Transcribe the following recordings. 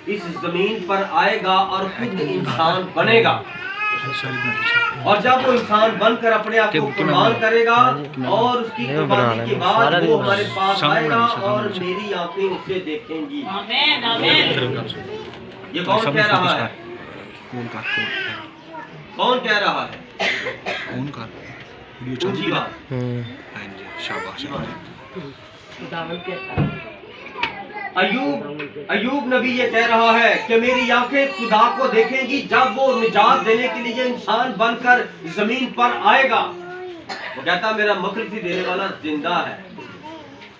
इस जमीन पर आएगा और खुद इंसान बनेगा। और जब वो इंसान बनकर अपने आप को कुर्बान करेगा और उसकी कुर्बानी के बाद वो हमारे पास आएगा और मेरी आंखें उसे देखेंगी। ये कौन कह रहा है? कौन कह रहा है? ऊंची बात। अयूब नबी ये कह रहा है कि मेरी आंखें खुदा को देखेंगी जब वो निजात देने के लिए इंसान बनकर जमीन पर आएगा। वो कहता मेरा मखलफी देने वाला जिंदा है।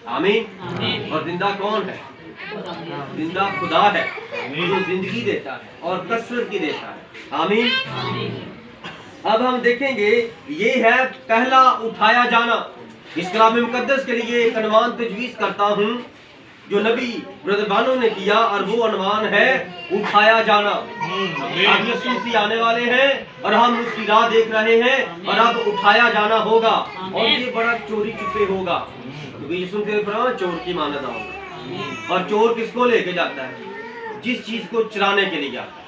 आमीन। और जिंदा कौन है? जिंदा खुदा है जो जिंदगी देता है और कसरत की देता है। आमीन। अब हम देखेंगे ये है पहला उठाया जाना। इस कलाम मुकद्दस के लिए एक अनवान तजवीज़ करता हूँ जो नबी रज़बानों ने किया और वो अनवान है उठाया जाना। अब यीशु मसीह आने वाले हैं और हम उसकी राह देख रहे हैं और अब उठाया जाना होगा और ये बड़ा चोरी छुपे होगा क्योंकि यीशु मसीह चोर की मान्यता होगा। और चोर किसको लेके जाता है? जिस चीज को चुराने के लिए जाता है।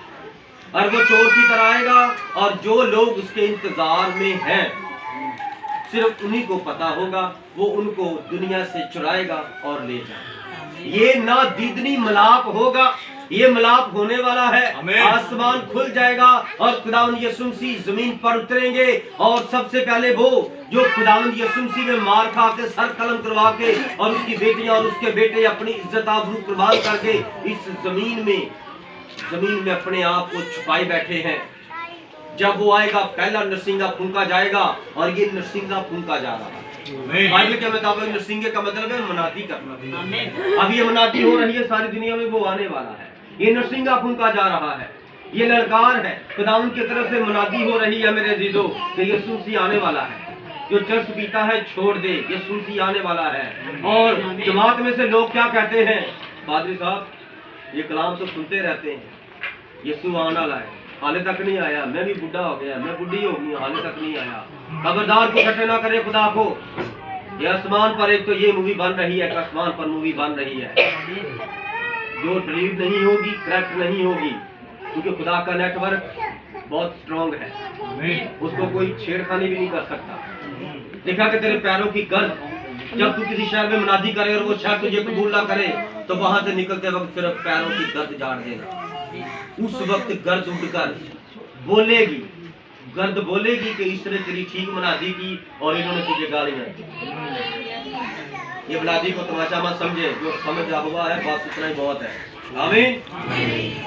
और वो चोर की तरह आएगा और जो लोग उसके इंतजार में हैं सिर्फ उन्हीं को पता होगा, वो उनको दुनिया से चुराएगा और ले जाएगा। ये ना दीदनी मलाप होगा, ये मलाप होने वाला है। आसमान खुल जाएगा और खुदावंद यीशु मसीह जमीन पर उतरेंगे और सबसे पहले वो जो खुदावंद यीशु मसीह में मार खा के सर कलम करवा के और उसकी बेटियां और उसके बेटे अपनी इज्जत आबरू कुर्बान करके इस जमीन में अपने आप को छुपाए बैठे हैं। जब वो आएगा पहला नरसिंगा फूंका जाएगा और ये नरसिंगा फूंका जा रहा है। बाइबल के मुताबिक नरसिंगे का मतलब है मनाती करना। अब ये मनाती हो रही है सारी दुनिया में, वो आने वाला है। ये नरसिंगा फूंका जा रहा है, ये ललकार है खुदावंद की तरफ से मनाती हो रही है मेरे अजीजों कि यीशु मसीह आने वाला है। जो चर्च पीता है छोड़ दे, यीशु मसीह आने वाला है। और जमात में से लोग क्या कहते हैं? पादरी साहब ये कलाम तो सुनते रहते हैं, यीशु आने वाला है, हाले तक नहीं आया, मैं भी बुढ़ा हो गया, मैं बुढ़ी हो गई, हाले तक नहीं आया। खबरदार को इकट्ठे ना करे खुदा को। ये आसमान पर एक तो ये मूवी बन रही है, आसमान पर मूवी बन रही है जो डिलीट नहीं होगी, करेक्ट नहीं होगी क्योंकि खुदा का नेटवर्क बहुत स्ट्रॉन्ग है, उसको कोई छेड़खानी भी नहीं कर सकता। देखा कि तेरे पैरों की गर्द, जब तू किसी शहर में मुनादी करे और वो शहर तुझे कबूल ना करे तो वहां से निकलते वक्त सिर्फ पैरों की गर्द झाड़ देना। उस वक्त गर्द उठकर बोलेगी, गर्द बोलेगी कि इसने तेरी ठीक मुनादी की और इन्होंने तुझे गालियां दी। ये मुनादी को तमाशा मत समझे, जो समझ हुआ है बस उतना ही बहुत है। आमीन।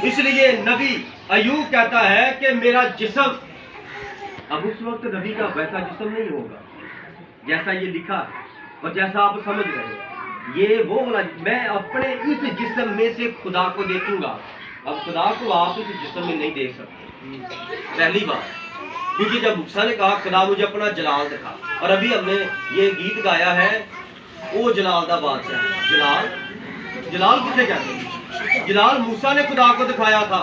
इसलिए नबी अयूब कहता है कि मेरा जिस्म, अब उस वक्त नबी का वैसा जिस्म नहीं होगा जैसा ये लिखा है और जैसा आप समझ रहे हैं। ये वो वाला, मैं अपने इस जिस्म में से खुदा को देखूंगा। अब खुदा को आप इस जिस्म में नहीं देख सकते, पहली बात, क्योंकि जब मूसा ने कहा खुदा मुझे अपना जलाल दिखा, और अभी हमने ये गीत गाया है ओ जलाल दा बादशाह। जलाल किसे कहते हैं? जलाल मूसा ने खुदा को दिखाया था,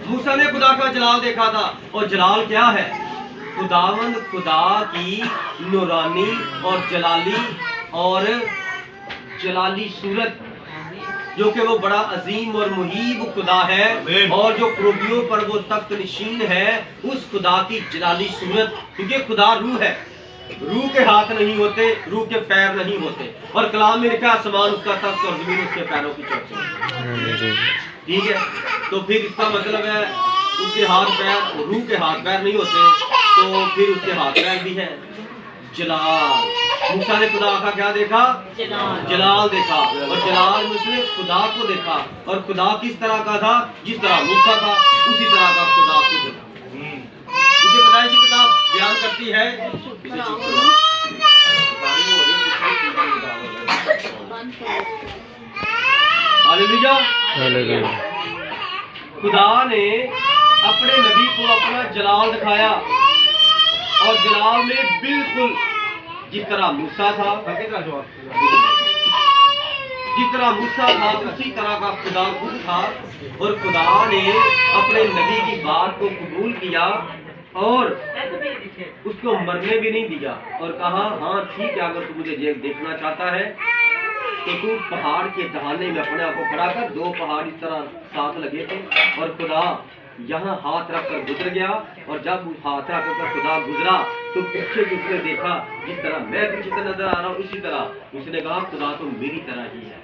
मूसा ने खुदा का जलाल देखा था। और जलाल क्या है? खुदावंद खुदा की नूरानी और जलाली सूरत, जो कि वो बड़ा अजीम और मुहीब खुदा है और जो क्रूबियों पर वो तख्त नशीन है, उस खुदा की जलाली सूरत। क्योंकि खुदा रूह है, रूह के हाथ नहीं होते, रूह के पैर नहीं होते। और कलाम में लिखा आसमान उसका तख्त और जमीन उसके पैरों की चौकी। ठीक है, तो फिर इसका मतलब है उसके हाथ पैर, रूह के हाथ पैर नहीं होते तो फिर उसके हाथ पैर भी है। जलाल, मूसा ने खुदा का क्या देखा? जलाल देखा। और जलाल में उसने खुदा को देखा। और खुदा किस तरह का था? जिस तरह मूसा था उसी तरह का खुदा को देखा। मुझे पता है कि किताब बयान करती है, हालेलुया। खुदा ने अपने नबी को अपना जलाल दिखाया और जलाल में बिल्कुल जिस तरह मूसा था, उसी तरह का खुदा खुद था। और खुदा ने अपने नबी की बात को कबूल किया और उसको मरने भी नहीं दिया और कहा हाँ ठीक है, अगर तू मुझे देखना चाहता है तो तू पहाड़ के दहाने में अपने आप को खड़ा कर। दो पहाड़ इस तरह साथ लगे थे और खुदा यहाँ हाथ रख कर गुजर गया, और जब हाथ रख कर खुदा गुजरा तो पीछे से उसने देखा जिस तरह मैं पीछे से नजर आ रहा हूँ, इसी तरह उसने कहा खुदा तो मेरी तरह ही है।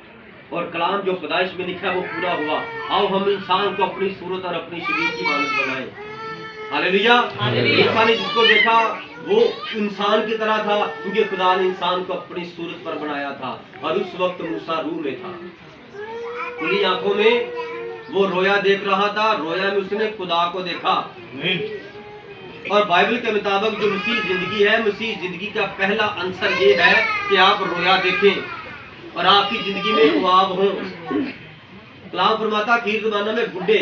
और कलाम जो खुदाइश में लिखा है वो पूरा हुआ। आओ हम इंसान को अपनी सूरत और अपनी शरीर की मानद बनाएं। हालेलुया। मूसा ने जिसको देखा वो इंसान की तरह था, क्योंकि खुदा ने इंसान को अपनी सूरत पर बनाया था। और उस वक्त मूसा रूह में था, खुली आंखों में वो रोया देख रहा था। रोया में उसने खुदा को देखा। और बाइबल के मुताबिक जो मसीह जिंदगी है, मसीह जिंदगी का पहला आंसर ये है कि आप रोया देखें और आपकी जिंदगी में ख्वाब हो। कलाम फरमाता आखिरी ज़माने में बुढ़े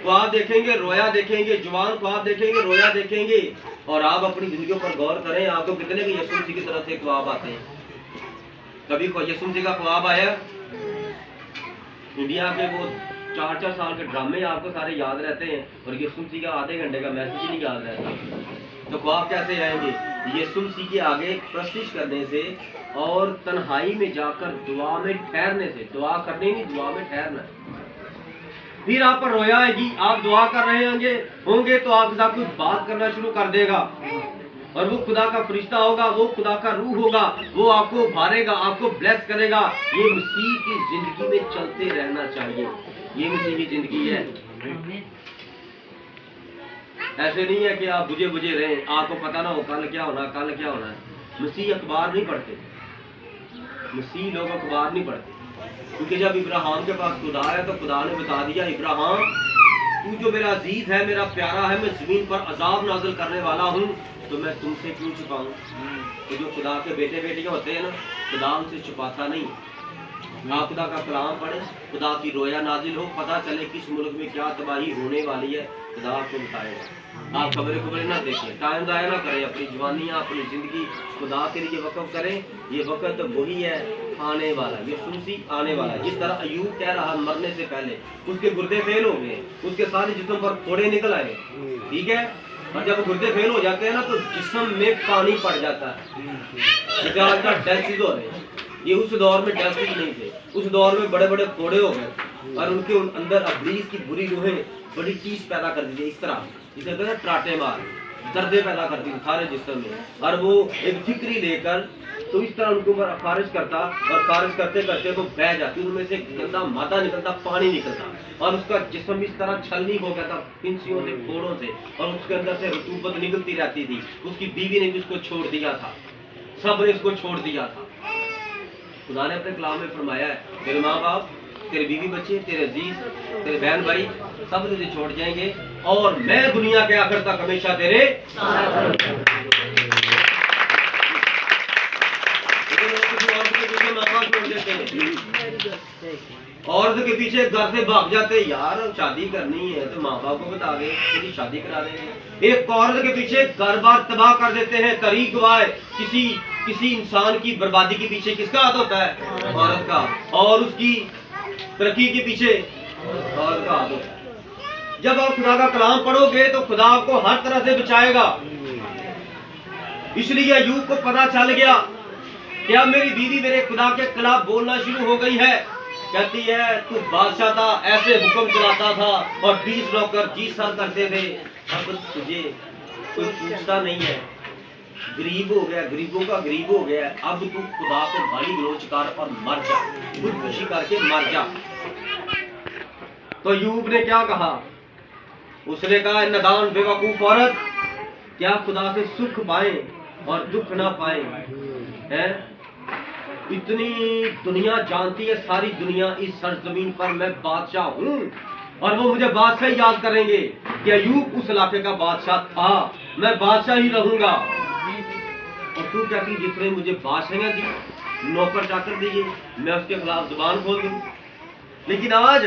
ख्वाब देखेंगे, रोया देखेंगे, जवान ख्वाब देखेंगे, रोया देखेंगे। और आप अपनी जिंदगी पर गौर करें, आपको कितने के यीशु मसीह की तरफ से ख्वाब आते हैं? कभी कोई यीशु मसीह का ख्वाब आया? इंडिया के वो 4-4 साल के ड्रामे आपको सारे याद रहते हैं, और यीशु मसीह का आधे घंटे का मैसेज ही नहीं याद रहता। तो ख्वाब कैसे आएंगे? यीशु मसीह के आगे प्रस्तुत करने से और तन्हाई में जाकर दुआ में ठहरने से। दुआ करनी नहीं, दुआ में ठहरना। फिर आप पर रोया आएगी, आप दुआ कर रहे होंगे तो आपके साथ कुछ बात करना शुरू कर देगा, और वो खुदा का फरिश्ता होगा, वो खुदा का रूह होगा, वो आपको भारेगा, आपको ब्लेस करेगा। ये मसीह की जिंदगी में चलते रहना चाहिए। ये मसीह की जिंदगी है। ऐसे नहीं है कि आप बुझे बुझे रहें, आपको पता ना हो कल क्या होना, कल क्या होना है। मसीह अखबार नहीं पढ़ते, मसीह लोग अखबार नहीं पढ़ते, क्योंकि जब इब्राहिम के पास खुदा आया तो खुदा ने बता दिया, इब्राहिम तू जो मेरा अजीज है, मेरा प्यारा है, मैं जमीन पर अजाब नाज़िल करने वाला हूँ, तो मैं तुमसे क्यों छुपाऊं? तो जो खुदा के बेटे बेटियां होते हैं ना, खुदा उनसे छुपाता नहीं। आप खुदा का कलाम पढ़े, खुदा की रोया नाजिल हो, पता चले किस मुल्क में क्या तबाही होने वाली है, खुदा आपको बताएगा। आप खबरें ना देखें, टाइम ज़ाया ना करें, अपनी जवानियाँ, अपनी ज़िंदगी खुदा के लिए वक़्फ़ करें। ये वक़्त तो वही है आने वाला, ये सुनसी आने वाला। जिस तरह अयूब कह रहा मरने से पहले उसके गुर्दे फेल हो गए, उसके सारे जिस्म पर फोड़े निकल आए, ठीक है। और जब गुर्दे फेल हो जाते हैं ना तो जिस्म में पानी पड़ जाता है। आजकल डायलिसिस हो रहे हैं, ये उस दौर में डायलिसिस नहीं थे। उस दौर में बड़े बड़े फोड़े हो गए और उनके अंदर अब्लीस की बुरी रूहें बड़ी चीज पैदा कर दी थी, इस तरह जिसे कहते हैं ट्राटे मार, दर्दे पैदा करती थी सारे जिस्म में। और वो एक ठिकरी लेकर तो इस तरह उनको खारिज करता, और खारिज करते करते वो बह जाती, उनमें से गंदा मादा निकलता, पानी निकलता, और उसका जिस्म इस तरह छलनी हो गया था पिंसियों से, फोड़ों से, और उसके अंदर से रतूबत निकलती रहती थी। उसकी बीवी ने भी उसको छोड़ दिया था, सब ने उसको छोड़ दिया था। खुदा ने अपने कलाम में फरमाया है, तेरे माँ बाप, तेरे बीवी बच्चे, तेरे अजीज, तेरे बहन भाई सब तुझे छोड़ जाएंगे, और मैं दुनिया के आखिर तक हमेशा तेरे औरत के पीछे घर से भाग जाते, यार शादी करनी है तो माँ बाप को बता दे, तेरी शादी करा देंगे। एक औरत के पीछे घर बार तबाह कर देते हैं। तरीक वाय किसी इंसान की बर्बादी के पीछे किसका हाथ होता है? औरत का। और उसकी तरक्की के पीछे औरत का हाथ होता है। जब आप खुदा का कलाम पढ़ोगे तो खुदा आपको हर तरह से बचाएगा। इसलिए अय्यूब को पता चल गया कि अब मेरी बीवी मेरे खुदा के खिलाफ बोलना शुरू हो गई है। कहती है, तू बादशाह था, ऐसे हुक्म चलाता था और 20 नौकर 20 साल करते थे, अब तुझे कोई पूछता नहीं है, गरीब हो गया, गरीबों का गरीब हो गया, अब तू खुदा को गाली गलौज कर और मर जा, खुदकुशी करके मर जा। तो अय्यूब ने क्या कहा? उसने कहा, नादान बेवकूफ औरत, क्या खुदा से सुख पाए और दुख ना पाए? हैं? इतनी दुनिया जानती है, सारी दुनिया इस सरजमीन पर मैं बादशाह हूँ, और वो मुझे बादशाह याद करेंगे कि अय्यूब उस इलाके का बादशाह था, मैं बादशाह ही रहूंगा। और तू कहती जिसने मुझे बादशाह दी, नौकर चाकर दिए, मैं उसके खिलाफ जुबान खोल दूं। लेकिन आज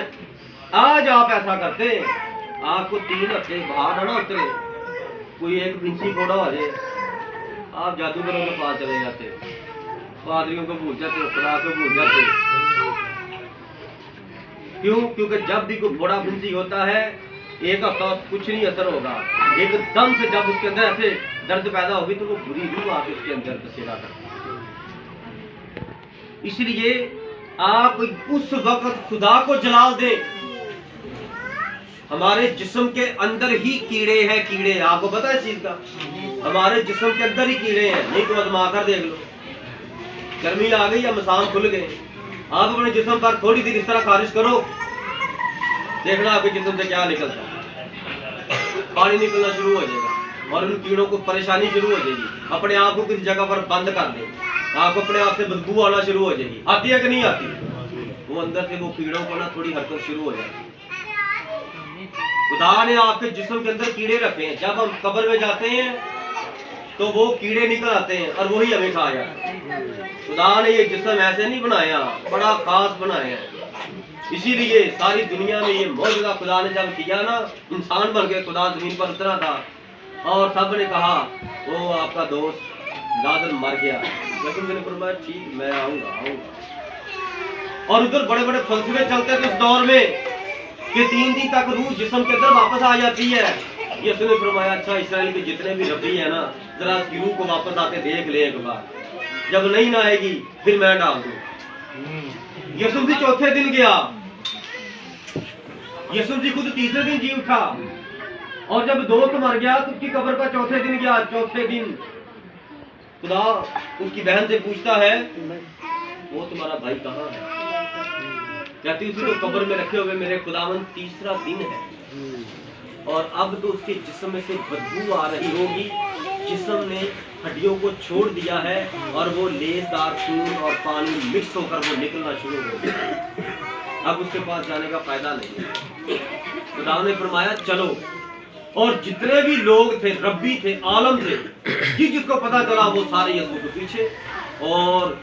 आप ऐसा करते हैं, आपको 3 हफ्ते बाहर ना उतरे, कोई एक पिंसी फोड़ा हो जाए, आप जादूगरों के पास चले जाते, पादरियों को भूल जाते, खुदा को भूल जाते। क्यों? क्योंकि जब भी कोई बड़ा फिंसी होता है, एक हफ्ता कुछ नहीं असर होगा, एकदम से जब उसके अंदर ऐसे दर्द पैदा होगी तो वो बुरी रूह आके उसके अंदर बसेरा करती है। इसलिए आप उस वक्त खुदा को जलाल दे। हमारे जिस्म के अंदर ही कीड़े हैं, कीड़े। आपको पता है इस चीज का? हमारे जिस्म के अंदर ही कीड़े हैं। नहीं तो आजमा कर देख लो, गर्मी आ गई या मसाम खुल गए, आप अपने जिस्म पर थोड़ी देर इस तरह खारिश करो, देखना आपके जिस्म से क्या निकलता है। पानी निकलना शुरू हो जाएगा और उन कीड़ों को परेशानी शुरू हो जाएगी। अपने आप को किसी जगह पर बंद कर दे, आपको अपने आप से बदबू आना शुरू हो जाएगी। आती है कि नहीं आती? वो अंदर से वो कीड़ों को ना थोड़ी हरकत शुरू हो जाएगी। खुदा ने आपके जिस्म के अंदर कीड़े रखे हैं। जब हम कब्र में जाते हैं तो वो कीड़े निकल आते हैं और वही हमें खा जाते हैं। खुदा ने ये जिस्म ऐसे नहीं बनाया, बड़ा खास बनाया है। इसीलिए सारी दुनिया में ये मौजूदा खुदा ने जब किया ना, इंसान बन के खुदा जमीन पर उतरा था और सब ने कहा वो आपका दोस्त लाजर मर गया। यीशु ने फरमाया ठीक, मैं आऊंगा। और उधर बड़े बड़े फलसफे चलते थे उस दौर में कि 3 दिन तक रूह जिस्म के अंदर वापस आ जाती है। यीशु ने फरमाया अच्छा, इस्राएल के जितने भी रब्बी है ना, जरा उसकी रूह को वापस आके देख ले एक बार, जब नहीं ना आएगी फिर मैं डाल दूं। यीशु भी चौथे दिन गया। यीशु जी खुद तीसरे दिन जी उठा और जब दोस्त मर गया तो उसकी कब्र पर चौथे दिन गया। चौथे दिन खुदा उसकी बहन से पूछता है वो तुम्हारा भाई कहाँ है? कहती उसी को कब्र में रखे हुए मेरे खुदावंद, तीसरा दिन है और अब तो उसके जिस्म में से बदबू आ रही होगी। जिस्म ने हड्डियों को छोड़ दिया है और वो लेसदार खून और पानी मिक्स होकर वो निकलना शुरू हो गया। अब उसके पास जाने का फायदा नहीं। खुदा ने फरमाया चलो। और जितने भी लोग थे, रब्बी थे, आलम थे, जिसको पता चला वो सारे यीशु के पीछे। और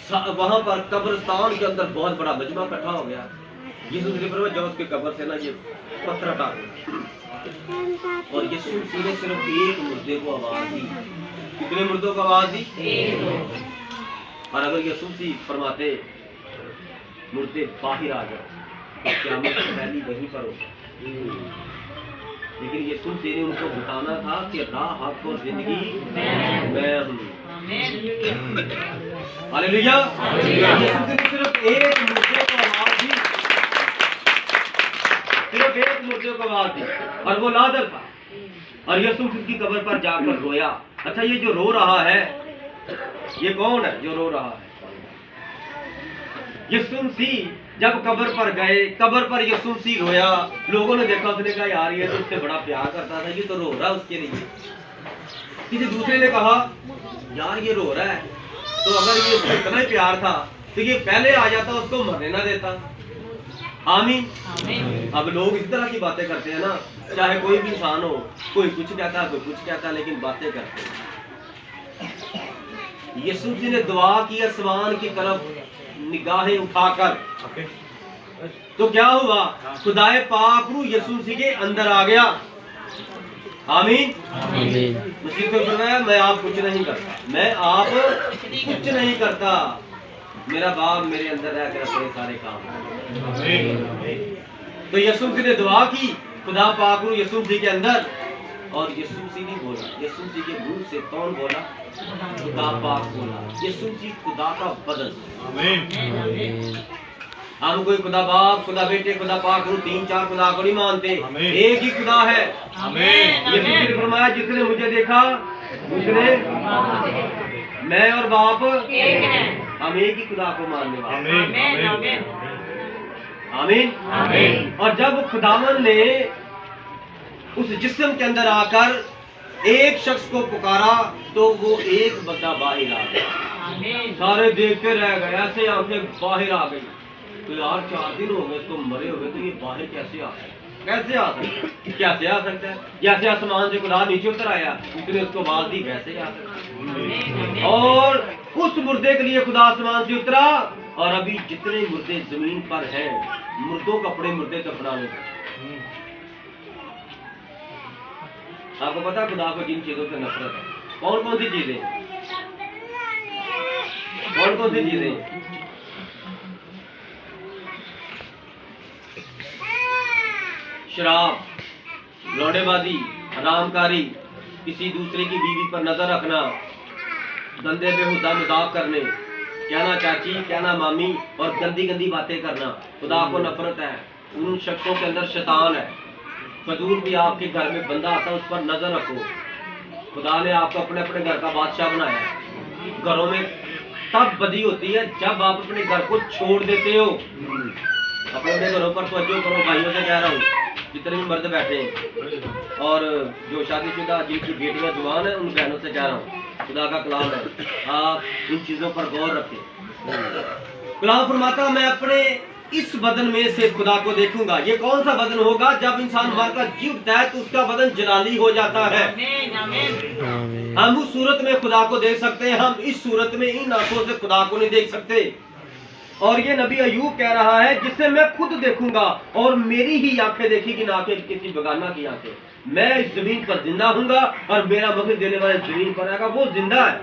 वहां पर कब्रिस्तान के अंदर बहुत बड़ा मजमा इकट्ठा हो गया। यीशु ने फरमाया जब उसके कब्र से ना ये पत्थर हटा दो। और यीशु ने सिर्फ एक मुर्दे को आवाज दी। कितने मुर्दों को आवाज दी? और अगर यीशु जी फरमाते मुर्दे बाहर आ जाओ तो क़यामत से पहले वहीं पर होगा। लेकिन यीशु जी ने उनको बताना था कि राह, हक और जिंदगी मैं हूँ। हालेलुया। यीशु जी ने सिर्फ एक मुर्दे को आवाज दी, सिर्फ एक मुर्दे को आवाज दी और वो लाजर था। और यीशु की कब्र पर जाकर रोया। अच्छा, ये जो रो रहा है ये कौन है जो रो रहा है? यीशु मसीह जब कब्र पर गए, कब्र पर यीशु मसीह रोया। लोगों ने देखा, उसने कहा यार ये तो उससे बड़ा प्यार करता था, ये तो रो रहा है उसके लिए। किसी दूसरे ने कहा यार ये रो रहा है, तो अगर ये उससे इतना ही प्यार था तो ये पहले आ जाता, उसको मरने ना देता। आमीन। अब लोग इस तरह की बातें करते हैं ना, चाहे कोई भी इंसान हो, कोई कुछ कहता है, कोई कुछ कहता है, लेकिन बातें करते हैं। यीशु जी ने दुआ की आसमान की तरफ निगाहें उठाकर, तो क्या हुआ? खुदाए पाक रूह यीशु मसीह के अंदर आ गया। आमीन। मसीह को फरमाया मैं आप कुछ नहीं करता, मैं आप कुछ नहीं करता, मेरा बाप मेरे अंदर रहकर अपने सारे काम। तो यीशु मसीह ने दुआ की, खुदा पाक रूह यीशु मसीह के अंदर, और यीशु मसीह नहीं बोला, यीशु मसीह के मुंह से कौन बोला? खुदा पाक बोला। यीशु मसीह खुदा का बदन। आमीन। हम कोई खुदा बाप, खुदा बेटे, खुदा पाक रूह, 3-4 खुदा को नहीं मानते, एक ही खुदा है। आमीन। यीशु मसीह ने फरमाया जिसने मुझे देखा उसने, मैं और बाप एक हैं। हम एक ही खुदा को मानने वाले। आमीन। आमीन। और जब खुदावन ने उस जिस्म के अंदर आकर एक शख्स को पुकारा तो वो एक बंदा बाहर आ गया। सारे देखते रह गए, ऐसे आंखें बाहर आ गई। तो यार 4 दिन हो गए तो मरे हुए, तो ये बाहर कैसे आ सकता है? कैसे आ सकता है? जैसे आसमान से खुदा नीचे उतर आया, उसने उसको आवाज दी, वैसे आ सकता है। और उस मुर्दे के लिए खुदा आसमान से उतरा। और अभी जितने मुर्दे जमीन पर हैं, मुर्दों को अपने मुर्दे दफनाने को। आपको पता खुदा को जिन चीजों से नफरत है, कौन कौन सी चीजें? कौन कौन सी चीजें? शराब, लौंडेबाजी, हरामकारी, किसी दूसरे की बीवी पर नजर रखना, गंदे बेहुदा मजाक करने, क्या ना चाची, क्या ना मामी, और गंदी गंदी बातें करना खुदा को नफरत है। उन शख्सों के अंदर शैतान है। फजूल भी आपके घर में बंदा आता है, उस पर नजर रखो। खुदा ने आपको अपने अपने घर का बादशाह बनाया है। घरों में तब बदी होती है जब आप अपने घर को छोड़ देते हो। अपने घरों पर तवज्जो करो, भाइयों से कह रहा हूँ, जितने भी मर्द बैठे हैं और जो शादीशुदा जिनकी बेटियां जवान है, उन बहनों से कह रहा हूँ, खुदा का कलाम है, आप इन चीजों पर गौर रखें। कलाम फरमाता, मैं अपने इस बदन में से खुदा को देखूंगा। ये कौन सा बदन होगा? जब इंसान मरकर जी उठता है तो उसका बदन जलाली हो जाता है। हम उस सूरत में खुदा को देख सकते हैं, हम इस सूरत में इन आंखों से खुदा को नहीं देख सकते। और ये नबी अयूब कह रहा है, जिसे मैं खुद देखूंगा और मेरी ही आंखें देखेगी, ना कि किसी बगाना की आंखें। मैं इस जमीन पर जिंदा हूंगा और मेरा मगज देने वाले जमीन पर आएगा। वो जिंदा है।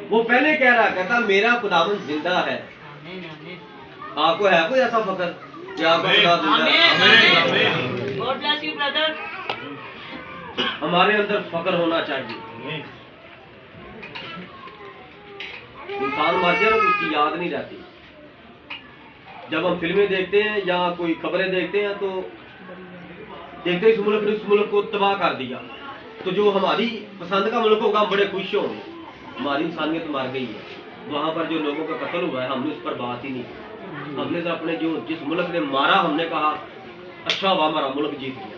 वो पहले कह रहा, कहता मेरा खुदावंद जिंदा है। आपको है कोई ऐसा फकर कि आपका खुदा जिंदा है? God bless you brother. हमारे अंदर फकर होना चाहिए। इंसान मर जाए तो उसकी याद नहीं रहती। जब हम फिल्में देखते हैं या कोई खबरें देखते हैं तो देखते इस मुल्क ने उस मुल्क को तबाह कर दिया, तो जो हमारी पसंद का मुल्क होगा हम बड़े खुश होंगे, हमारी इंसानियत मर गई है। वहां पर जो लोगों का कत्ल हुआ है हमने उस पर बात ही नहीं की। हमने तो अपने जो जिस मुल्क ने मारा हमने कहा अच्छा हुआ हमारा मुल्क जीत गया।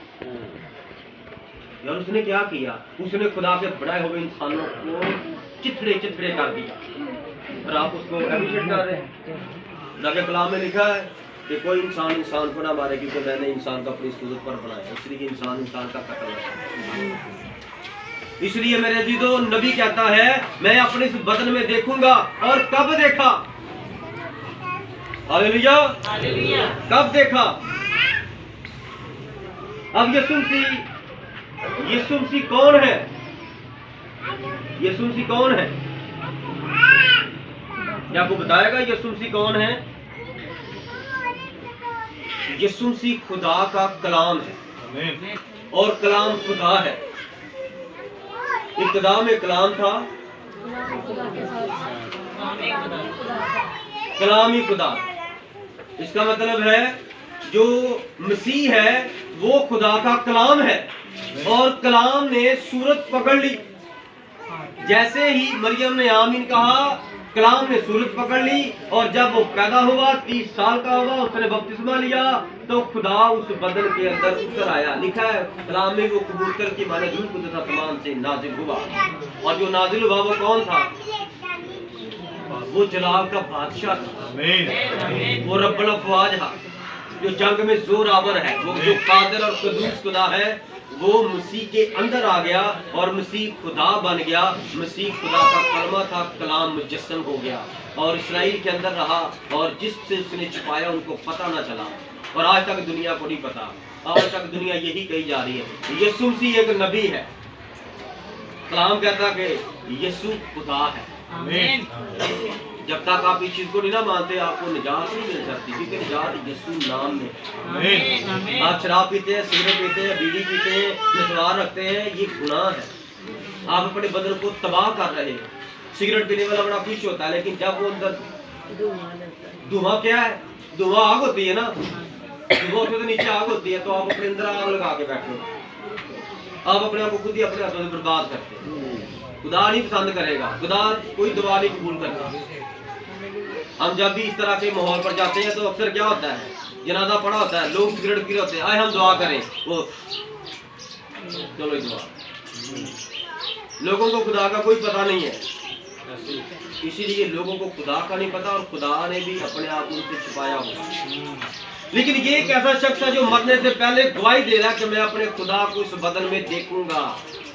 यार उसने क्या किया? उसने खुदा के बनाए हुए इंसानों को चिथड़े चिथड़े कर दिया और आप उसको एप्रिशिएट कर रहे हैं। खुदा के कलाम में लिखा है कि कोई इंसान इंसान को ना मारे, क्योंकि मैंने इंसान को अपनी सूरत पर बनाया, इसलिए इंसान इंसान का कत्ल है। इसलिए मेरे अजीजों, नबी कहता है मैं अपने इस बदन में देखूंगा। और कब देखा? Hallelujah, hallelujah. कब देखा? अब यीशु मसीह कौन है? यीशु मसीह कौन है? क्या आपको बताएगा यीशु मसीह कौन है? यीशु मसीह खुदा का कलाम है और कलाम खुदा है। इब्तिदा में कलाम था, कलाम ही खुदा। इसका मतलब है जो मसीह है वो खुदा का कलाम है और कलाम ने सूरत पकड़ ली। जैसे ही मरियम ने आमीन कहा, कलाम ने सूरत पकड़ ली और जब वो पैदा हुआ 30 साल का हुआ, उसने बपतिस्मा लिया तो खुदा उस बदन के अंदर उतर आया। लिखा है कलाम में वो कबूतर की माने रूह कुदरत आसमान से नाजिल हुआ। और जो नाजिल हुआ वो कौन था? वो जलाल का बादशाह था, वो रब्बुल अफ़वाज था, जो जंग में जोरावर है, वो जो कादिर और कदूस खुदा है, वो मसीह के अंदर आ गया और मसीह खुदा बन गया। मसीह खुदा का कलमा था, कलाम मुजस्सम हो गया और इस्राइल के अंदर रहा और जिससे उसने छुपाया उनको पता ना चला। और आज तक दुनिया को नहीं पता, आज तक दुनिया यही कही जा रही है यीशु मसीह एक नबी है। कलाम कहता कि यीशु खुदा है। आमीन। जब तक आप इस चीज को नहीं ना मानते आपको निजात नहीं मिल सकती, क्योंकि निजात यीशु नाम में। आमीन। आप शराब पीते हैं, सिगरेट पीते हैं, बीड़ी पीते हैं, नशवार रखते हैं, ये गुनाह है। आप अपने बदन को तबाह कर रहे हैं। सिगरेट पीने वाला बड़ा खुश होता है, लेकिन जब वो अंदर धुआं क्या है? धुआं आग होती है ना, धुआं तो नीचे आग होती है, तो आप अपने अंदर आग लगा के बैठे हो। आप अपने आप को खुद ही अपने हाथों से बर्बाद करते हैं। खुदा नहीं पसंद करेगा, खुदा कोई दुआ नहीं कबूल करता। हम जब भी इस तरह के माहौल पर जाते हैं तो अक्सर क्या होता है, जनाजा पड़ा होता है, लोग सिगरेट पी रहे होते हैं, आए हम दुआ करें, वो चलो दुआ। लोगों को खुदा का कोई पता नहीं है, इसीलिए लोगों को खुदा का नहीं पता और खुदा ने भी अपने आप उनसे छुपाया होगा। लेकिन ये एक ऐसा शख्स है जो मरने से पहले गवाही दे रहा है कि मैं अपने खुदा को इस बदन में देखूंगा।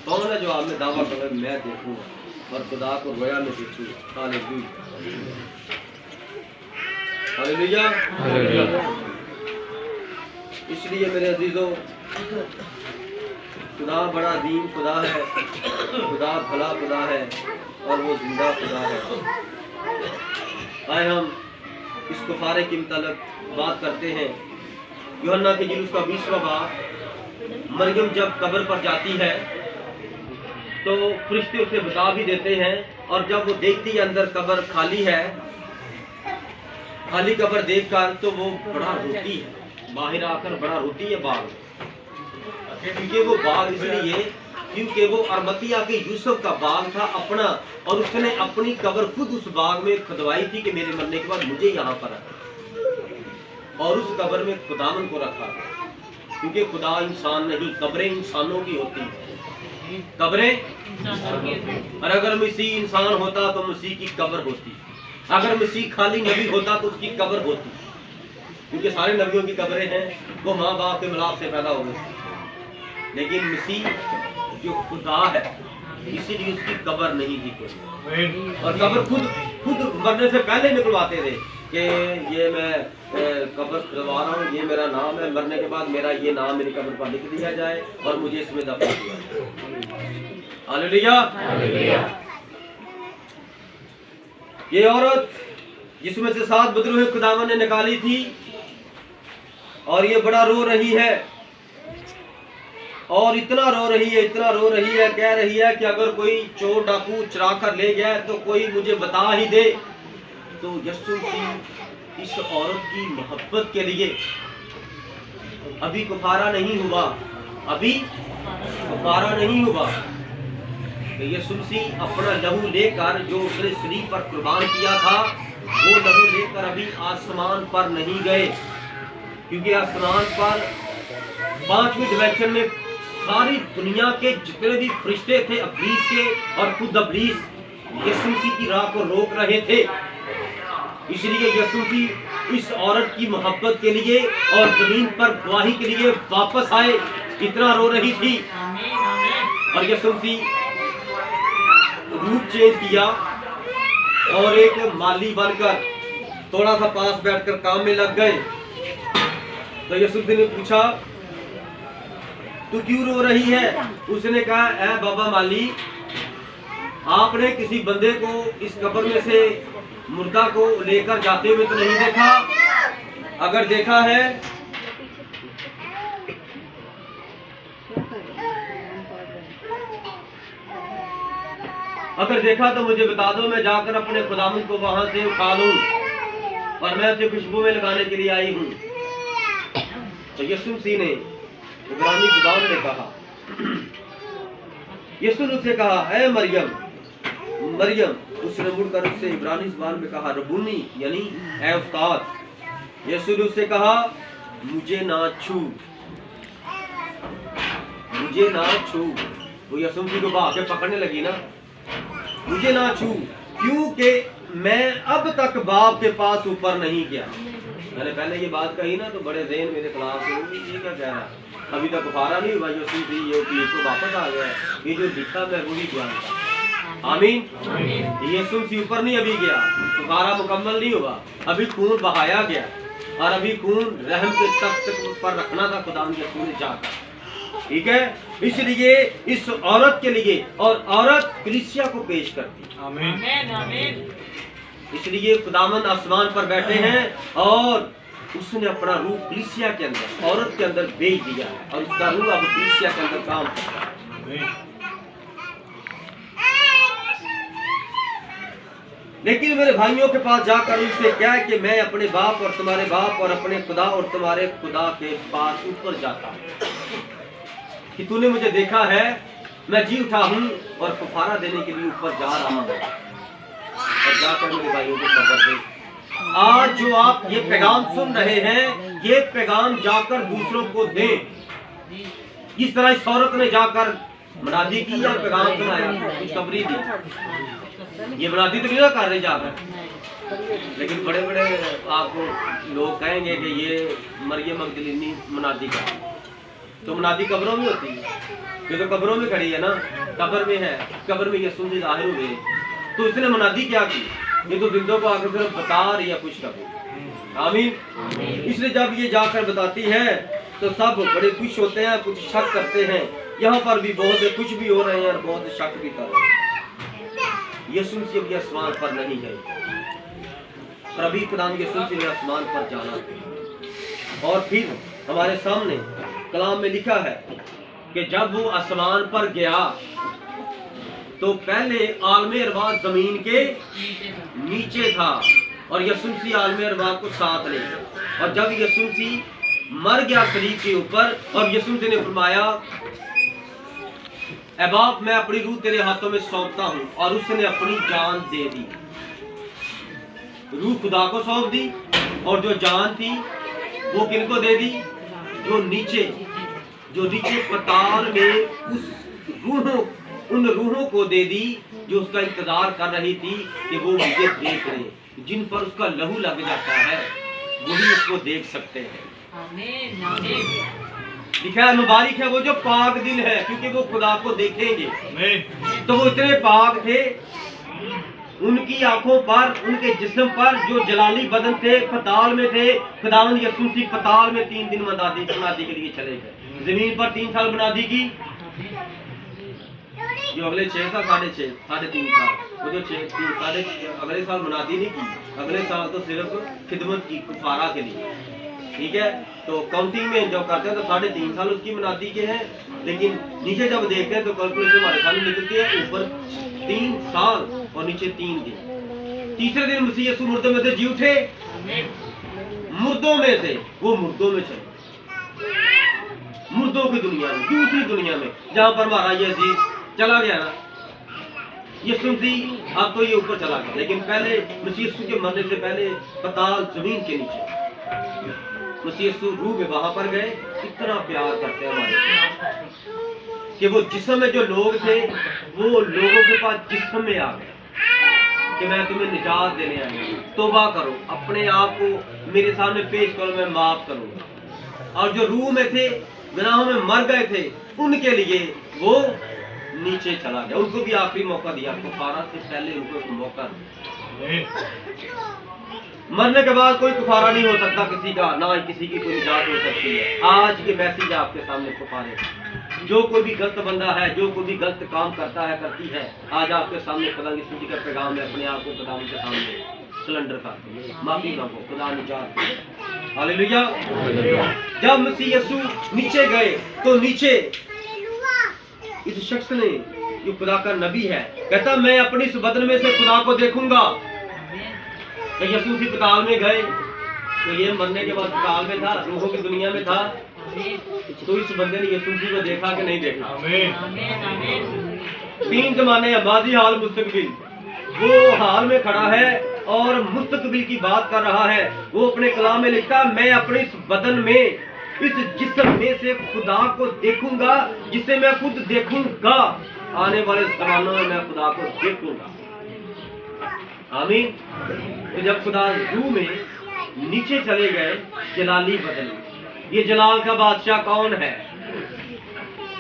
कौन है जो आप में दावा कर रहे हैं मैं देखूंगा और खुदा को रोया में देखूंगा? Hallelujah, hallelujah. इसलिए मेरे अजीजों, खुदा बड़ा अजीम खुदा है, खुदा भला खुदा है और वो जिंदा खुदा है। आए हम इस कुफारे के मुतालिक बात करते हैं। यूहन्ना के जुलूस का 20वां बाब। मरियम जब कब्र पर जाती है तो फरिश्ते उसे बता भी देते हैं और जब वो देखती है अंदर कब्र खाली है, खाली कब्र देखकर तो वो बड़ा रोती है, बाहर आकर बड़ा रोती है बाग, क्योंकि वो बाग इसलिए क्योंकि वो अरमतिया के यूसुफ का बाग था अपना, और उसने अपनी कब्र खुद उस बाग में खुदवाई थी कि मेरे मरने के बाद मुझे यहाँ पर रखा, और उस कब्र में खुदावन को रखा, क्योंकि खुदा इंसान नहीं, कब्रें इंसानों की होती हैं, कब्रें। और अगर मसीह इंसान होता तो मसीह की कब्र होती, अगर मसीह खाली नबी होता तो उसकी कब्र होती, क्योंकि सारे नबियों की कब्रें हैं, वो माँ बाप के मिलाप से पैदा हो गए, लेकिन मसीह जो खुदा है इसीलिए उसकी कब्र नहीं थी कोई, और कब्र खुद मरने से पहले निकलवाते थे कि ये मैं कब्र खुदवा रहा हूँ, ये मेरा नाम है, मरने के बाद मेरा ये नाम मेरी कब्र पर लिख दिया जाए और मुझे इसमें दफन किया जाए। हालेलुया। ये औरत जिसमें से 7 बदरूह खुदावन ने निकाली थी, और ये बड़ा रो रही है, और इतना रो रही है, कह रही है कि अगर कोई चोर डाकू चुरा कर ले गया तो कोई मुझे बता ही दे। तो यीशु की इस औरत की मोहब्बत के लिए अभी कुफारा नहीं हुआ, तो यीशु मसीह अपना लहू लेकर जो उसने सलीब पर कुर्बान किया था, वो लहू लेकर अभी आसमान पर नहीं गए, क्योंकि आसमान पर 5वीं डिमेंशन में सारी दुनिया के जितने भी फरिश्ते थे अब्लीस के, और खुद अब्लीस यीशु मसीह की राह को रोक रहे थे। इसलिए यीशु मसीह इस औरत की मोहब्बत के लिए और जमीन पर गवाही के लिए वापस आए, इतना रो रही थी, और यीशु मसीह रूप चेंज किया और एक माली बनकर थोड़ा सा पास बैठकर काम में लग गए। तो यीशु मसीह ने पूछा, तू क्यों रो रही है? उसने कहा, ऐ बाबा माली, आपने किसी बंदे को इस कब्र में से मुर्दा को लेकर जाते हुए तो नहीं देखा? अगर देखा है तो मुझे बता दो, मैं जाकर अपने खुदावंद को वहां से उठा लूं, और मैं उसे खुशबू में लगाने के लिए आई हूं। तो यीशु मसीह ने इब्रानी जुबान में कहा, यीशु ने उसे कहा, ऐ मरियम, उसने मुड़कर उससे इब्रानी जुबान में कहा, रबूनी, यानी ऐ उस्ताद। यीशु ने उससे कहा, मुझे ना छू। वो यीशु मसीह को भाग के पकड़ने लगी ना, मुझे ना छू, क्योंकि मैं अब तक बाप के पास ऊपर नहीं गया। मैंने पहले ये बात कही ना, तो बड़े ज़हन मेरे खिलाफ से, ये क्या कह रहा है, अभी तक बुखारा नहीं हुआ, यीशु मसीह तो वापस आ गया, ये जो दिखा मैं वही जानता। आमीन। यीशु मसीह ऊपर नहीं अभी गया, बुखारा मुकम्मल नहीं हुआ, अभी खून बहाया गया, और अभी खून रहम के तख्त पर रखना था खुदा यीशु ने जाकर, ठीक है। इसलिए इस औरत के लिए, और औरत कलीसिया को पेश करती। आमीन। इसलिए खुदावंद आसमान पर बैठे हैं, और उसने अपना रूह कलीसिया के अंदर, औरत के अंदर भेज दिया, और उसका रूह अब कलीसिया के अंदर काम करता है। लेकिन मेरे भाइयों के पास जाकर उनसे क्या कि मैं अपने बाप और तुम्हारे बाप और अपने खुदा और तुम्हारे खुदा के पास ऊपर जाता हूँ, कि तूने मुझे देखा है, मैं जी उठा हूँ और कुफारा देने के लिए ऊपर जा रहा हूँ। और जाकर मेरे भाइयों को खबर दे, आज जो आप ये पैगाम सुन रहे हैं, ये पैगाम जाकर दूसरों को दें। इस तरह इस औरत ने जाकर मनादी की और पैगाम सुनाया, खुशखबरी दी। ये मनादी तो नहीं ना कर रही जाकर, लेकिन बड़े बड़े आपको लोग कहेंगे कि ये मरियम मगदलीनी मनादी कर, तो मनादी कब्रों में होती है, ये तो कब्रों में खड़ी है ना, कब्र में है, कब्र में यीशु मसीह जाहिर हुए, तो इसने मनादी क्या की? ये तो जिंदों को आकर सिर्फ बता रही है खुशखबरी। आमीन। इसलिए जब ये जाकर बताती है तो सब बड़े खुश होते हैं, कुछ शक करते हैं। यहाँ पर भी बहुत से कुछ भी हो रहे हैं और बहुत से शक भी कर रहे हैं। यीशु मसीह अभी आसमान पर नहीं है, पर अभी खुदा यीशु मसीह ने आसमान पर जाना। और फिर हमारे सामने कलाम में लिखा है कि जब वो आसमान पर गया तो पहले आलमे अरवा जमीन के नीचे था और यीशु मसीह आलमे अरवा को साथ ले गया। और जब यीशु मसीह मर गया सलीब के ऊपर और यीशु मसीह ने फरमाया, ऐ बाप मैं अपनी रूह तेरे हाथों में सौंपता हूं, और उसने अपनी जान दे दी। रूह खुदा को सौंप दी और जो जान थी वो किनको दे दी? जो नीचे पताल में उन रूहों को दे दी जो उसका इंतजार कर रही थी कि वो मुझे देख रहे, जिन पर उसका लहू लग जाता है वही उसको देख सकते हैं। लिखा है मुबारक है वो जो पाक दिल है, क्योंकि वो खुदा को देखेंगे। तो वो इतने पाक थे, उनकी आंखों पर, उनके जिस्म पर जो जलाली बदन थे, पताल में थे। खुदावंद यीशु मसीह पताल में 3 दिन मनादी के लिए चले गए। जमीन पर 3 साल मनादी की, जो अगले 6 साल, साढ़े 3 साल, वो जो 3 अगले साल मनादी नहीं की, अगले साल तो सिर्फ खिदमत की कुफारा के लिए, ठीक है। तो काउंटिंग में जो करते हैं तो 3.5 साल उसकी मनादी के हैं, लेकिन नीचे जब देखते हैं तो कैलकुलेशन हमारे सामने निकलती है, ऊपर 3 साल और नीचे 3 दिन। तीसरे दिन मसीह यीशु मुर्दों में से जी उठे, मुर्दों में से, वो मुर्दों में चले, मुर्दों की दुनिया में, दूसरी दुनिया में, जहां पर हमारा ये अजीज चला गया ना, यीशु मसीह अब तो ये ऊपर चला गया, लेकिन पहले मसीह यीशु के मरने से पहले पताल जमीन के नीचे मसीह यीशु रूह में वहां पर गए। इतना प्यार करते हैं हमारे कि वो जिस्म में जो लोग थे वो लोगों के पास जिस्म में आ गए कि मैं तुम्हें निजात देने आया, तौबा करो, अपने आप को मेरे सामने पेश करो, मैं माफ करूंगा। और जो रूह में थे, गुनाहों में मर गए थे, उनके लिए वो नीचे चला गया, उनको भी आखिरी मौका दिया। कुफारा से पहले उनको एक मौका दिया। मरने के बाद कोई कुफारा नहीं हो सकता किसी का, ना ही किसी की कोई निजात हो सकती है। आज के मैसेज आपके सामने कुफारे, जो कोई भी गलत बंदा है, जो कोई भी गलत काम करता है, करती है, आज आपके सामने खुदा की स्तुति का पैगाम में अपने आप को खुदा के सामने सिलेंडर कर माफी मांगो, खुदा निजात दे। हालेलुया। जब मसीह यीशु नीचे गए तो नीचे इस शख्स ने, जो खुदा का नबी है, कहता मैं अपनी इस बदन में से खुदा को देखूंगा। यीशु मसीह पताल में गए तो ये मरने के बाद पताल में था, रूहों की दुनिया में था, तो इस बंदे ने यीशु मसीह को देखा कि नहीं देखा? 3 जमाने, माजी, हाल, मुस्तकबिल। वो हाल में खड़ा है और मुस्तकबिल की बात कर रहा है। वो अपने कलाम में लिखता, मैं अपने इस बदन में, इस जिस्म में से खुदा को देखूंगा, जिसे मैं खुद देखूंगा। आने वाले जमानों में मैं खुदा को देखूंगा। आमीन। तो जब खुदा रूह में नीचे चले गए, जलाली बदल। ये जलाल का बादशाह कौन है?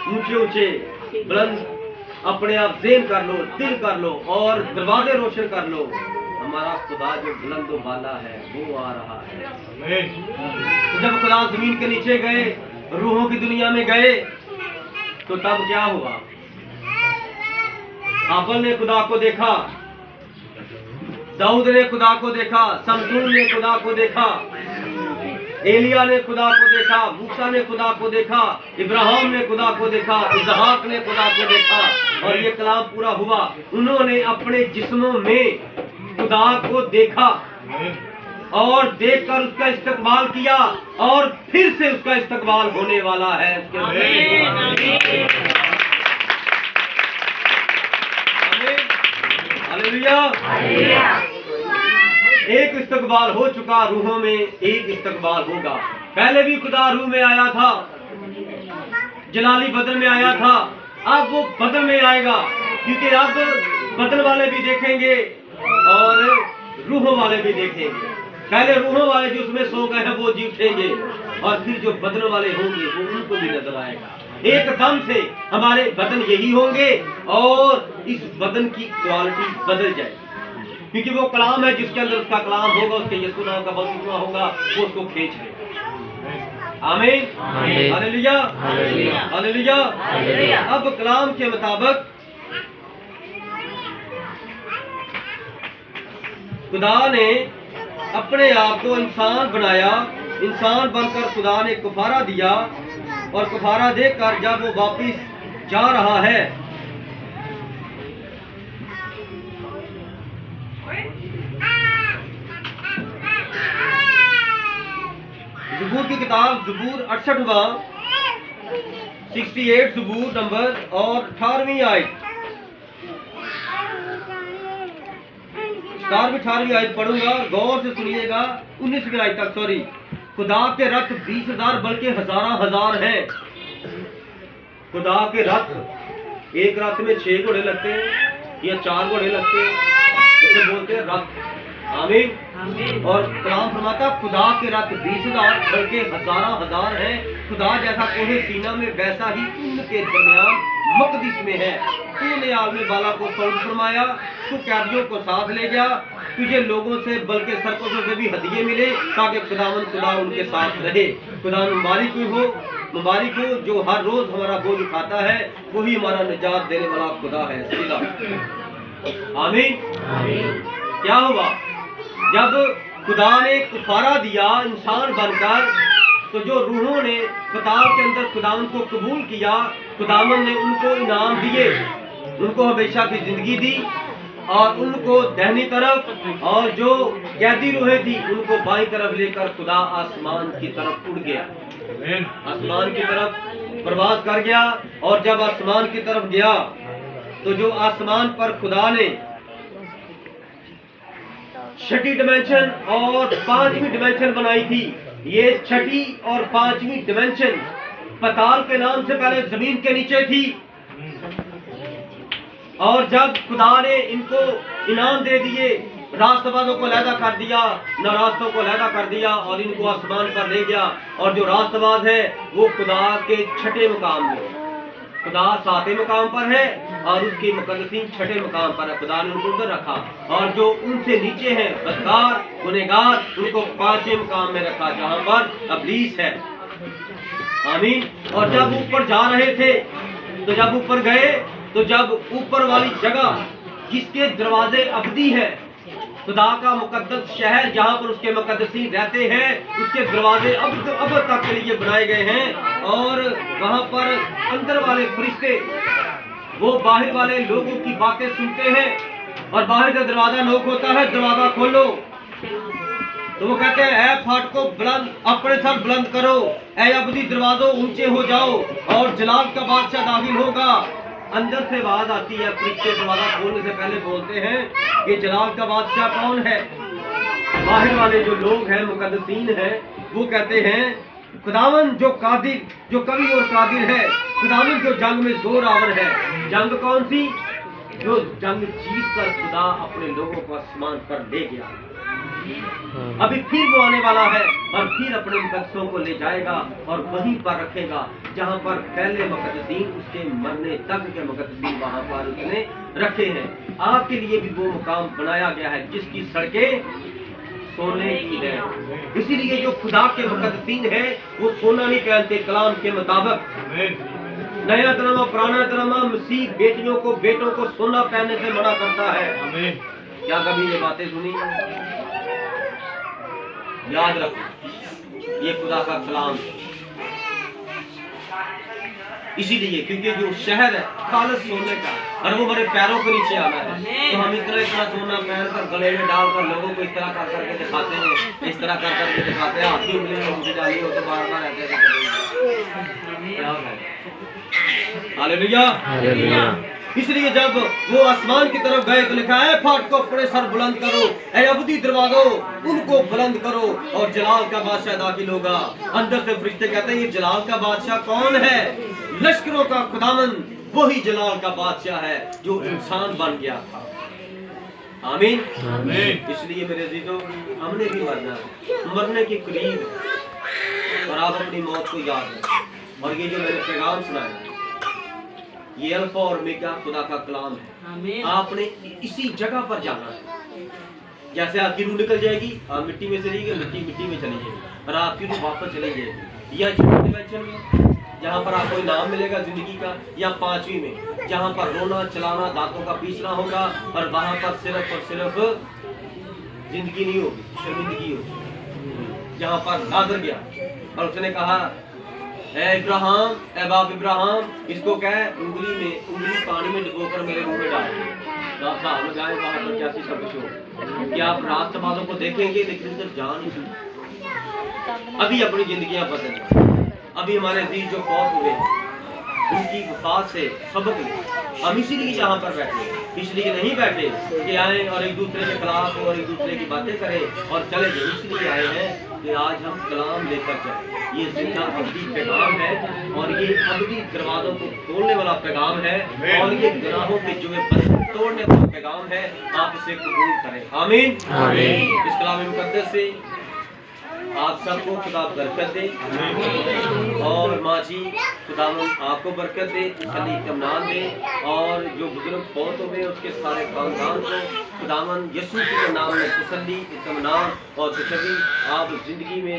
ऊंचे ऊंचे बुलंद अपने आप ज़ेन कर लो, दिल कर लो और दरवाजे रोशन कर लो। हमारा खुदा जो बुलंद वाला है वो आ रहा है। तो जब खुदा जमीन के नीचे गए, रूहों की दुनिया में गए, तो तब क्या हुआ? हाबल ने खुदा को देखा, दाऊद ने खुदा को देखा, समसून ने खुदा को देखा, एलिया ने खुदा को देखा, मूसा ने खुदा को देखा, इब्राहिम ने खुदा को देखा, इसहाक ने खुदा को देखा, और ये कलाम पूरा हुआ। उन्होंने अपने जिस्मों में खुदा को देखा और देखकर उसका इस्तकबाल किया, और फिर से उसका इस्तकबाल होने वाला है। हालेलुया। एक इस्तकबाल हो चुका, रूहों में एक इस्तकबाल होगा। पहले भी खुदा रूह में आया था, जलाली बदन में आया था, अब वो बदन में आएगा, क्योंकि अब बदन वाले भी देखेंगे और रूहों वाले भी देखेंगे। पहले रूहों वाले जो उसमें सो गए हैं वो जी उठेंगे, और फिर जो बदन वाले होंगे वो उनको भी नजर आएगा। एकदम से हमारे बदन यही होंगे और इस बदन की क्वालिटी बदल जाएगी, क्योंकि वो कलाम है, जिसके अंदर उसका कलाम होगा, उसके यीशु नाम का बपतिस्मा होगा, वो उसको खींच लेगा। आमीन। हालेलुया। हालेलुया। अब कलाम के मुताबिक खुदा ने अपने आप को इंसान बनाया, इंसान बनकर खुदा ने कुफारा दिया, और कुफारा देकर जब वो वापिस जा रहा है ज़बूर की किताब ज़बूर 68वां 68 ज़बूर नंबर और 18वीं आयत 18वीं आयत पढ़ूंगा, गौर से सुनिएगा। 19वीं आयत तक, सॉरी। खुदा के रथ 20,000 बल्कि हजार हैं। खुदा के रथ, एक रथ में 6 घोड़े लगते हैं या 4 घोड़े लगते हैं, इसे बोलते हैं रथ। आमीन। और कलाम फरमाता खुदा के रथ 20,000 बल्कि हजार हैं। खुदा जैसा कोहे सीना में वैसा ही उनके दरमियान मकदिस में है। तूने आलम बाला को सौंप फरमाया, तू कैदियों को साथ ले गया, तुझे लोगों से बल्कि सरकशों से भी हदिये मिले ताकि खुदावंद खुदा उनके साथ रहे। खुदा मुबारक हो जो हर रोज हमारा बोझ उठाता है, वही हमारा निजात देने वाला खुदा है। सीधा आमीन। क्या हुआ जब खुदा ने कुफारा दिया इंसान बनकर, तो जो रूहों ने पताल के अंदर खुदावंद को कबूल किया, खुदावंद ने उनको इनाम दिए, उनको हमेशा की जिंदगी दी और उनको दाहिनी तरफ, और जो कैदी रूहें थी उनको बाईं तरफ लेकर खुदा आसमान की तरफ उड़ गया, आसमान की तरफ प्रवास कर गया। और जब आसमान की तरफ गया तो जो आसमान पर खुदा ने 6ठी डिमेंशन और 5वीं डिमेंशन बनाई थी, ये 6ठी और 5वीं डिमेंशन पताल के नाम से पहले जमीन के नीचे थी। और जब खुदा ने इनको इनाम दे दिए, रास्तबाजों को लहदा कर दिया, नारास्तों को लहदा कर दिया और इनको आसमान पर ले गया। और जो रास्तबाज है वो खुदा के 6ठे मुकाम में, खुदा 7वें मुकाम पर है और उसकी मुकद्दसीन 6ठे मुकाम पर है। खुदा ने उनको उधर रखा। और जो उनसे नीचे हैं बदकार गुनहगार, उनको 5वें मुकाम में रखा जहां पर इब्लीस है। आमीन। और जब ऊपर जा रहे थे, तो जब ऊपर गए, तो जब ऊपर वाली जगह जिसके दरवाजे अबदी है, खुदा का मुकद्दस शहर जहां पर उसके मुकद्दसीन रहते हैं, उसके दरवाजे अब तक के लिए बनाए गए हैं। और वहां पर अंदर वाले फरिश्ते वो बाहर वाले लोगों की बातें सुनते हैं और बाहर का दरवाजा लॉक होता है, दरवाजा खोलो तो वो कहते हैं ऐ फाटकों बुलंद, अपने सर बुलंद करो, ऐ अबदी दरवाजों ऊंचे हो जाओ और जलाल का बादशाह दाखिल होगा। अंदर से आवाज आती है, फरिश्ते दरवाजा खोलने से पहले बोलते हैं कि जलाल का बादशाह कौन है। बाहर वाले जो लोग हैं मुकद्दसीन हैं, वो कहते हैं खुदावंद जो कादिर, जो कवि और कादिर है, खुदावंद जो जंग में जोर आवर है। जंग कौन सी? जो जंग जीत कर खुदा अपने लोगों को आसमान पर ले गया। अभी फिर वो आने वाला है और फिर अपने मुकद्दसों को ले जाएगा और वहीं पर रखेगा जहां पर पहले मुकद्दसीन उसके मरने तक के मुकद्दसीन वहां पर उसने रखे हैं। आपके लिए भी वो मुकाम बनाया गया है जिसकी सड़कें सोने की है। इसीलिए जो खुदा के मुकद्दसीन है वो सोना नहीं पहनते। कलाम के मुताबिक नया तनामा पुराना तनामा मसीह बेटियों को बेटों को सोना पहनने से मना करता है। क्या कभी ये बातें सुनी? याद रखो, ये खुदा का कलाम। इसीलिए क्योंकि जो शहर है खालिस सोने का और वो हमारे पैरों के नीचे आना है, तो हम इतना सोना पहन कर गले में डालकर लोगों को इस तरह कर करके दिखाते हैं, इस तरह कर करके दिखाते हैं। हाथी उंगली में मुझे डाली हो तो बार बार रहते हैं। हालेलुया। इसलिए जब वो आसमान की तरफ गए तो लिखा है फाटकों अपने सर बुलंद करो, ऐ अबदी दरवाजों उनको बुलंद करो और जलाल का बादशाह दाखिल होगा। अंदर से फरिश्ते कहते हैं ये जलाल का बादशाह कौन है? लश्करों का खुदावंद वही जलाल का बादशाह है जो इंसान बन गया था। आमीन। इसलिए मेरे अजीजों हमने भी मरना है, मरने के करीब और आप अपनी मौत को याद रखें। और ये जो मैंने पैगाम सुनाया ये अल्फा और ओमेगा खुदा का कलाम है। आपने इसी जगह पर जाना है। जैसे आपकी रूह निकल जाएगी, आप मिट्टी में चली गई, मिट्टी में चली जाएगी और आपकी रूह वापस चली जाएगी। या डिमेंशन में जहाँ पर आपको इनाम मिलेगा जिंदगी का, या 5वीं में जहाँ पर रोना चलाना दांतों का पीसना होगा और वहां पर सिर्फ और सिर्फ जिंदगी नहीं होगी, शर्मिंदगी होगी। जहाँ पर नादर गया और उसने कहा ऐ इब्राहिम, ऐ बाप इब्राहिम, इसको कह उंगली पानी में डुबोकर मेरे मुंह में डाल। तो आप साहब जाए वहां पर कैसी सब कुछ हो कि आप रास्तबाजों को देखेंगे लेकिन उधर जा नहीं सकते। अभी अपनी जिंदगियां बदल, अभी हमारे अजीज जो फौत हुए हैं उनकी वफात से सबक लें। हम इसीलिए यहाँ पर बैठे, इसलिए नहीं बैठे कि आए और एक दूसरे के खिलाफ और एक दूसरे की बातें करें और चले जाए। इसलिए आए हैं कि आज हम कलाम लेकर जाए। ये जिंदा अबदी पैगाम है और ये अबदी दरवाजों को खोलने वाला पैगाम है और ये गुनाहों के जुए तोड़ने वाला पैगाम है। आप इसे कबूल करें। आमीन। इस कलाम मुकद्दस से आप सबको खुदा बरकत दे और माँ जी खुदावन आपको बरकत दे, सली इत्मीनान दे और जो बुजुर्ग फौत हुए उसके सारे खानदान को खुदावन यीशु के नाम में तसल्ली, इत्मीनान और तसल्ली आप जिंदगी में